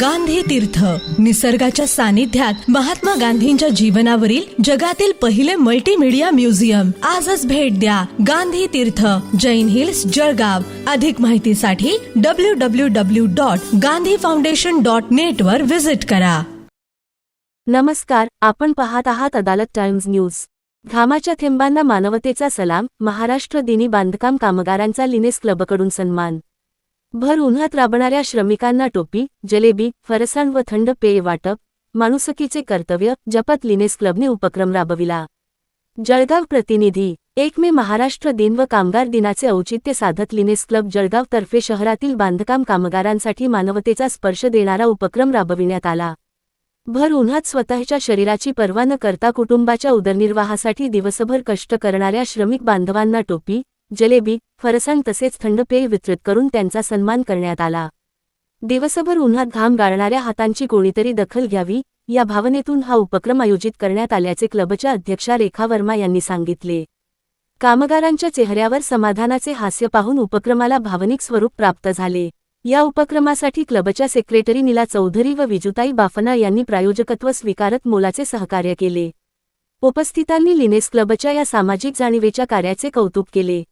गांधी तीर्थ, निसर्गाच्या सानिध्यात महात्मा गांधींच्या जीवनावरील जगातील पहिले मल्टीमीडिया म्युझियम. आजच भेट द्या. गांधी तीर्थ, जैन हिल्स, जळगाव. अधिक माहितीसाठी www.gandhifoundation.net वर विजिट करा. नमस्कार, आपण पाहत आहात अदालत टाइम्स न्यूज. घामाच्या थेंबांना मानवतेचा सलाम. महाराष्ट्र दिनी बांधकाम कामगारांचा लिनेस क्लबकडून सन्मान. भर उन्हात राबणाऱ्या श्रमिकांना टोपी, जलेबी, फरसाण व थंड पेय वाटप, माणुसकीचे कर्तव्य जपत लिनेस क्लबने उपक्रम राबविला. जळगाव प्रतिनिधी. 1 मे महाराष्ट्र दिन व कामगार दिनाचे औचित्य साधत लिनेस क्लब जळगाव तर्फे शहरातील बांधकाम कामगारांसाठी मानवतेचा स्पर्श देणारा उपक्रम राबविण्यात आला. भर उन्हात स्वतःच्या शरीराची पर्वा न करता कुटुंबाच्या उदरनिर्वाहासाठी दिवसभर कष्ट करणाऱ्या श्रमिक बांधवांना टोपी, जलेबी, फरसाण तसेच थंड पेय वितरित करून त्यांचा सन्मान करण्यात आला. दिवसभर उन्हात घाम गाळणाऱ्या हातांची कोणीतरी दखल घ्यावी, या भावनेतून हा उपक्रम आयोजित करण्यात आल्याचे क्लबच्या अध्यक्षा रेखा वर्मा यांनी सांगितले. कामगारांच्या चेहऱ्यावर समाधानाचे हास्य पाहून उपक्रमाला भावनिक स्वरूप प्राप्त झाले. या उपक्रमासाठी क्लबच्या सेक्रेटरी नीला चौधरी व विजुताई बाफना यांनी प्रायोजकत्व स्वीकारत मोलाचे सहकार्य केले. उपस्थितांनी लिनेस क्लबच्या या सामाजिक जाणीवेच्या कार्याचे कौतुक केले.